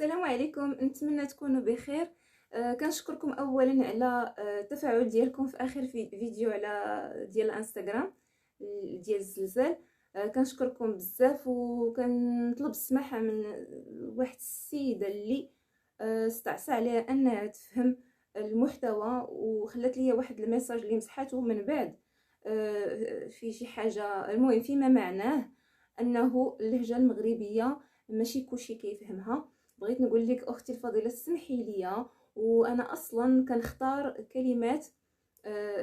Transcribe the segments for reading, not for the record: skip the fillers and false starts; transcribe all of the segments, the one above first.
السلام عليكم، نتمنى تكونوا بخير. كنشكركم اولا على التفاعل ديالكم في اخر فيديو على ديال الانستغرام ديال الزلزال. كنشكركم بزاف، وكنطلب السماحه من واحد السيده اللي استعصى عليها انها تفهم المحتوى وخلات لي واحد الميساج اللي مسحاته من بعد في شي حاجه. المهم فيما معناه انه اللهجه المغربيه ماشي كلشي كيفهمها. بغيت نقول لك اختي الفضيله سمحي لي، وانا اصلا كنختار كلمات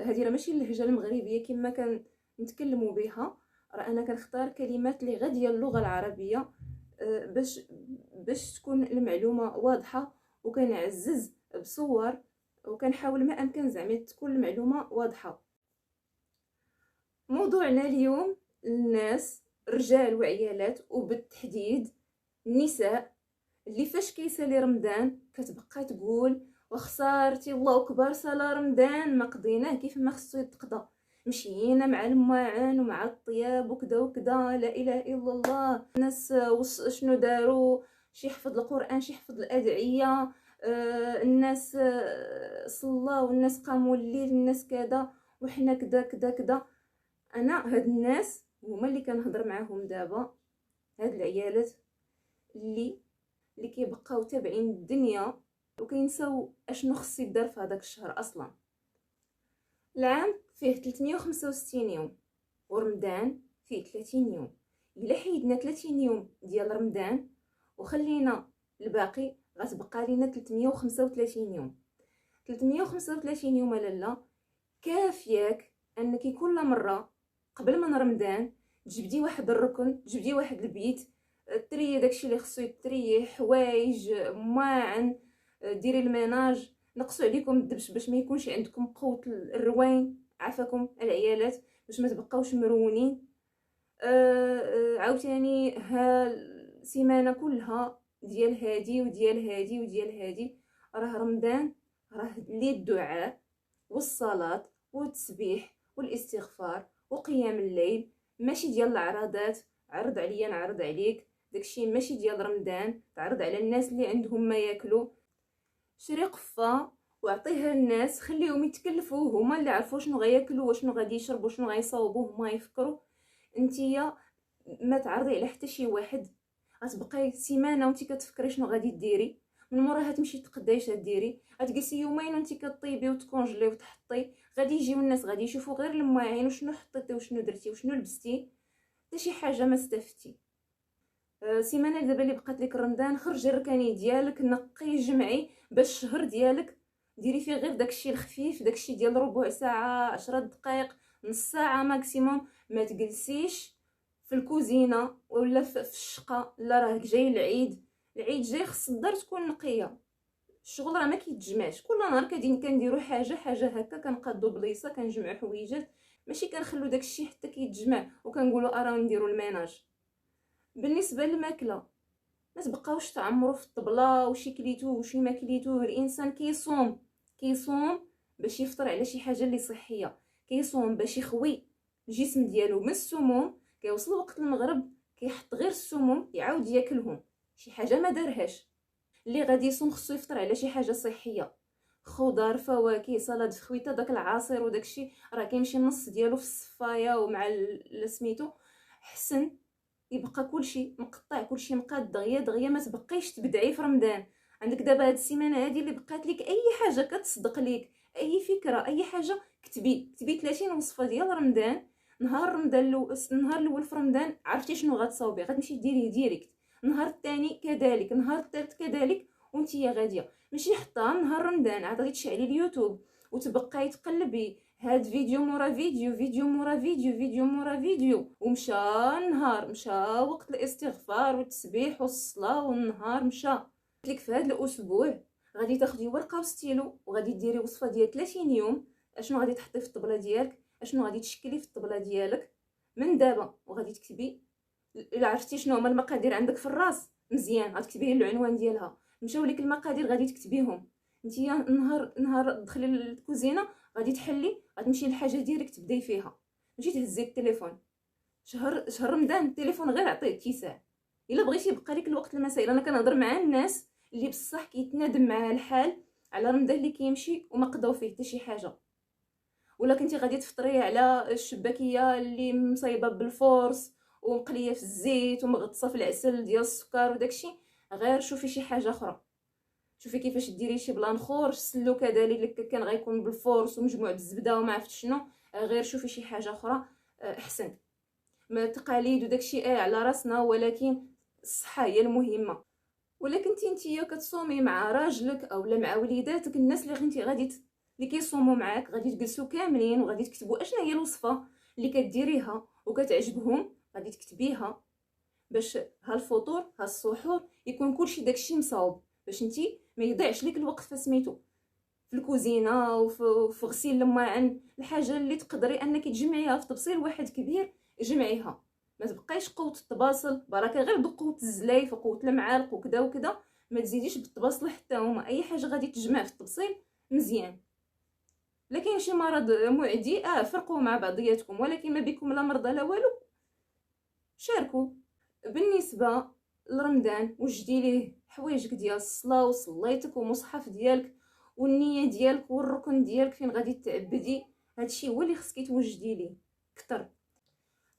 هذه راه ماشي اللهجه المغربيه كما كنتكلموا بها، راه انا كنختار كلمات اللي غاديه اللغه العربيه باش تكون المعلومه واضحه، وكنعزز بصور، وكنحاول ما امكن زعما تكون المعلومه واضحه. موضوعنا اليوم الناس، رجال وعيالات وبالتحديد النساء، اللي فاش كيسالي رمضان كتبقى تقول وخسارتي الله اكبر صلاه رمضان ما قضيناه كيف ما خصو يتقضى، مشينا مع الماعن ومع الطياب وكذا وكذا، لا اله الا الله. الناس شنو داروا؟ شي يحفظ القران، شي يحفظ الادعيه، الناس صلاو، الناس قاموا الليل، الناس كذا، وحنا كذا كذا كذا. انا هاد الناس هما اللي كنهضر معاهم دابا، هاد العيالات اللي كيبقاو تابعين الدنيا وكينساو اشنو خص يدار في هذاك الشهر. اصلا العام فيه 365 يوم ورمضان فيه 30 يوم. الا حيدنا 30 يوم ديال رمضان وخلينا الباقي غتبقى لينا 335 يوم. 335 يوم لالا كافياك انك كل مره قبل من رمضان تجبدي واحد الركن، تجبدي واحد البيت، تري داكشي اللي خصو يتري، حوايج، ماعن، ديري الميناج، نقصوا عليكم الدبش باش ما يكونش عندكم قوه الروين، عافاكم العيالات، باش ما تبقاوش مرونين. عاوتاني ها السيمانه كلها ديال هادي وديال هادي وديال هادي، راه رمضان راه لي الدعاء والصلاه والتسبيح والاستغفار وقيام الليل، ماشي ديال العراضات، عرض عليا نعرض عليك، داكشي ماشي ديال رمضان. تعرض على الناس اللي عندهم ما ياكلوا، شري قفه وعطيها للناس، خليهم يتكلفوا، هما اللي عرفوا شنو غياكلوا وشنو غادي يشربوا وشنو غيصاوبوا، هما يفكروا. انتيا ما تعرضي على حتى شي واحد، غتبقاي سيمانه وانت كتفكري شنو غادي ديري، من موراها تمشي تقداي اش ديري، غتجلسي يومين وانت كطيبي وتكونجلي وتحطي، غادي يجيو الناس غادي يشوفوا غير المواعين وشنو حطيتي وشنو درتي وشنو لبستي، حتى شي حاجه ما استفدتي. سيمانه دابا اللي بقات لك رمضان، خرجي الركاني ديالك، نقي جمعي باش الشهر ديالك ديري فيه غير داكشي الخفيف، داكشي ديال ربع ساعه، 10 دقائق، نص ساعه ماكسيموم. ما تجلسيش في الكوزينه ولا في الشقه، لا راه جاي العيد، العيد جاي، خص الدار تكون نقيه. الشغل راه ما كيتجمعش كل نهار، كنديروا حاجه هكا، كنقادو بليصه، كنجمعوا حويجات، ماشي كنخلو داكشي حتى كيتجمع وكنقولوا راه نديروا الميناج. بالنسبه للماكله، ما تبقاوش تعمروا في الطبله وشي كليتو وشي ما كليتو. الانسان كيصوم باش يفطر على شي حاجه اللي صحيه، كيصوم باش يخوي الجسم ديالو من السموم، كيوصل وقت المغرب كيحط غير السموم يعاود ياكلهم، شي حاجه ما دارهاش. اللي غادي يصوم خصو يفطر على شي حاجه صحيه، خضار، فواكه، سلطه خويته، داك العصير وداكشي راه كيمشي النص ديالو في الصفايه ومع سميتو، حسن يبقى كلشي مقطع، كلشي مقاد دغيا دغيا، ما تبقيش تبدعي في رمضان. عندك دابا هاد السيمانه هادي اللي بقات لك، اي حاجه كتصدق ليك، اي فكره، اي حاجه، كتبي 30 وصفه ديال رمضان. نهار رمضان النهار الاول في رمضان عرفتي شنو غتصاوبي، غتمشي ديريه ديريكت، النهار الثاني كذلك، النهار الثالث كذلك، وانتي غاديه. ماشي حتى نهار رمضان عاد تشعلي اليوتيوب وتبقاي تقلبي هاد فيديو مورا فيديو، فيديو مورا فيديو، فيديو مورا فيديو، ومشى النهار، مشى وقت الاستغفار والتسبيح والصلاه، والنهار مشى. قلت لك في هذا الاسبوع غادي تاخدي ورقه وستيلو وغادي ديري وصفه ديال 30 يوم، اشنو غادي تحطي في الطبله ديالك، اشنو غادي تشكلي في الطبله ديالك من دابا، وغادي تكتبي. الا عرفتي شنو هما المقادير عندك في الراس مزيان، غتكتبي العنوان ديالها، مشاو لك المقادير غادي تكتبيهم. نتيا نهار تدخلي للكوزينه غادي تحلي، غتمشي للحاجه ديالك تبداي فيها، ماشي تهزي التليفون. شهر رمضان التليفون غير عطيه اتساع، الا بغيتي يبقى لك الوقت المسائل. انا كنهضر مع الناس اللي بصح كيتنادم معاه الحال على رمضان اللي كيمشي وما قضاو فيه حتى شي حاجه. ولا كنتي غادي تفطري على الشباكيه اللي مصايبه بالفورس ومقليه في الزيت ومغطسه في العسل ديال السكر وداكشي، غير شوفي شي حاجه اخرى. شوفي كيفاش ديري شي بلان اخر. السلو كذلك اللي كان غيكون بالفورس ومجموع بالزبده وما عرفت شنو، غير شوفي شي حاجه اخرى احسن. ما التقاليد وداكشي على راسنا، ولكن الصحه هي المهمه. ولا كنتي نتيا كتصومي مع راجلك اولا مع وليداتك، الناس اللي غنتي اللي كيصوموا معاك غادي تجلسوا كاملين وغادي تكتبوا اشنا هي الوصفه اللي كديريها وكتعجبهم، غادي تكتبيها باش الفطور السحور يكون كلشي داكشي مصاوب، باش نتي ما يضيعش لك الوقت فسميتو في الكوزينه وفي غسيل الماعن. الحاجه اللي تقدري انك تجمعيها في طبسيل واحد كبير جمعيها، ما تبقايش قوه الطباصل بركه غير بقوه الزلايف وقوه المعالق وكذا وكذا، ما تزيديش بالطباصل حتى هما. اي حاجه غادي تجمع في الطبسيل مزيان. لكن شي مرض معدي فرقوا مع بعضياتكم، ولكن ما بكم لا مرضى لا والو، شاركوا. بالنسبه لرمضان وجدي ليه حوايجك ديال الصلاه وصليتك ومصحف ديالك والنيه ديالك والركن ديالك فين غادي تعبدي، هادشي هو اللي خصك توجدي ليه كتر.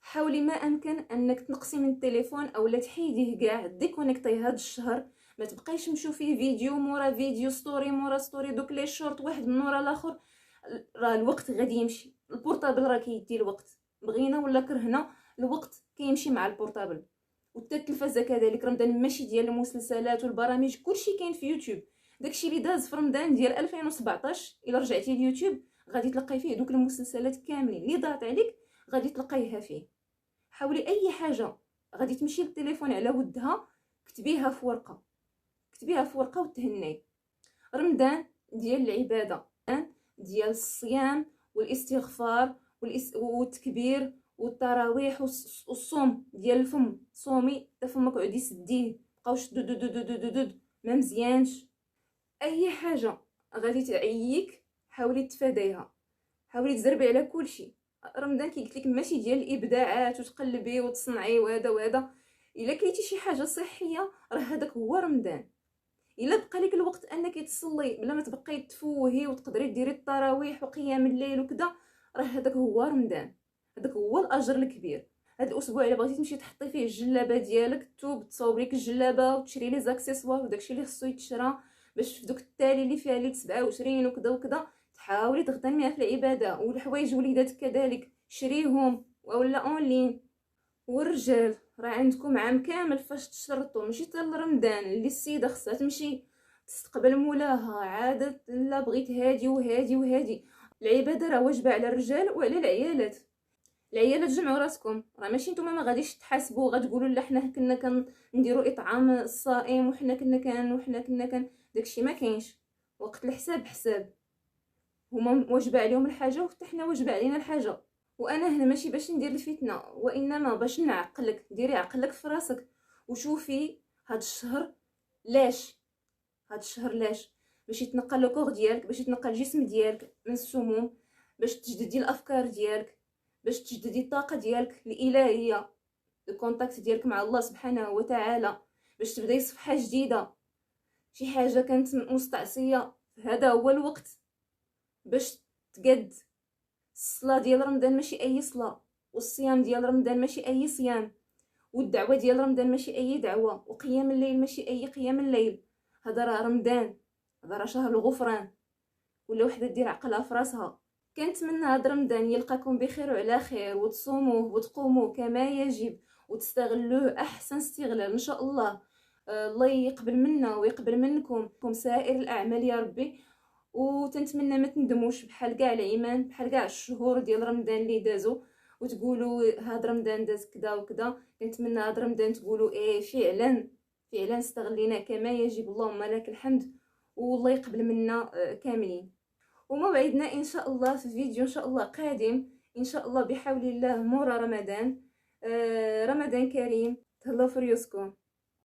حاولي ما امكن انك تنقصي من التليفون اولا تحيديه كاع، ديكونيكتي هاد الشهر. ما تبقايش مشوفي فيديو مورا فيديو، ستوري مورا ستوري، دوك لي شورت واحد من ورا الاخر. راه الوقت غادي يمشي، البورطابل راه كيدي الوقت، بغينا ولا كرهنا الوقت كيمشي مع البورطابل. وحتى التلفازه كذلك. رمضان ماشي ديال المسلسلات والبرامج، كلشي كاين في يوتيوب. داكشي اللي داز في رمضان ديال 2017 الا رجعتي لليوتيوب غادي تلقاي فيه دوك المسلسلات كاملين اللي ضاعت عليك، غادي تلقايها فيه. حاولي اي حاجه غادي تمشي للتليفون على ودها كتبيها في ورقه، كتبيها في ورقه وتهني. رمضان ديال العباده، ديال الصيام والاستغفار والتكبير والتراويح والصوم ديال الفم. صومي حتى فمك عودي سديه، بقاوش دود دود دود دود دود، ما مزيانش. اي حاجه غادي تعييك حاولي تفاديها، حاولي تزربي على كلشي. رمضان كي قلت لك ماشي ديال الابداعات وتقلبي وتصنعي وهذا وهذا. الا كليتي شي حاجه صحيه راه هذاك هو رمضان. الا بقى لك الوقت انك تصلي بلا ما تبقاي تفوهي وتقدري ديري التراويح وقيام الليل وكذا، راه هذاك هو رمضان، هذاك هو الاجر الكبير. هذا الاسبوع الا بغيتي تمشي تحطي فيه الجلابه ديالك، توب تصاوب لك الجلابه وتشري لي زاكسيسوار وداكشي اللي خصو يتشرى، باش في دوك التالي اللي فيها ليل 27 وكذا وكذا تحاولي تغتنميها في العباده. والحوايج وليداتك كذلك شريهم ولا اونلاين. والرجال راه عندكم عام كامل فاش تشرطوا، ماشي حتى لرمضان اللي السيده خصها تمشي تستقبل مولاها عادة. لا بغيت هادي وهادي وهادي. العباده راه واجبه على الرجال وعلى العيالات. العيالات جمعوا راسكم، راه ماشي نتوما ما غاديش تحاسبوا غتقولوا لا حنا كنا كنديروا اطعام الصائم وحنا كنا داكشي ما كاينش. وقت الحساب حساب، هما واجبه عليهم الحاجه وحتى حنا واجبه علينا الحاجه. وانا هنا ماشي باش ندير الفتنه، وانما باش نعقلك. ديري عقلك في راسك وشوفي هاد الشهر لاش، هاد الشهر لاش باش يتنقل لو كور ديالك، باش يتنقل الجسم ديالك من السموم، باش تجددي الافكار ديالك، باش تجددي الطاقه ديالك الالهيه، الكونتاكت ديالك مع الله سبحانه وتعالى، باش تبداي صفحه جديده. شي حاجه كانت مستعصيه، هذا هو الوقت باش تقد. الصلاه ديال رمضان ماشي اي صلاه، والصيام ديال رمضان ماشي اي صيام، والدعوه ديال رمضان ماشي اي دعوه، وقيام الليل ماشي اي قيام الليل. هذا راه رمضان، هذا راه شهر الغفران. ولا وحده دير عقلها في راسها. كنتمنى هذا رمضان يلقاكم بخير وعلى خير، وتصوموه وتقوموا كما يجب وتستغلوه احسن استغلال ان شاء الله. الله يقبل منا ويقبل منكم سائر الاعمال يا ربي. وتنتمنى ما تندموش بحال كاع العيمان، بحال كاع الشهور ديال رمضان اللي دازوا وتقولوا هاد رمضان داز كذا وكذا. كنتمنى هاد رمضان تقولوا ايه فعلا فعلا استغلينا كما يجب، اللهم لك الحمد، والله يقبل منا كاملين. وموعدنا ان شاء الله في فيديو ان شاء الله قادم ان شاء الله بحول الله مورا رمضان. رمضان كريم، تهلاو في ريوسكم.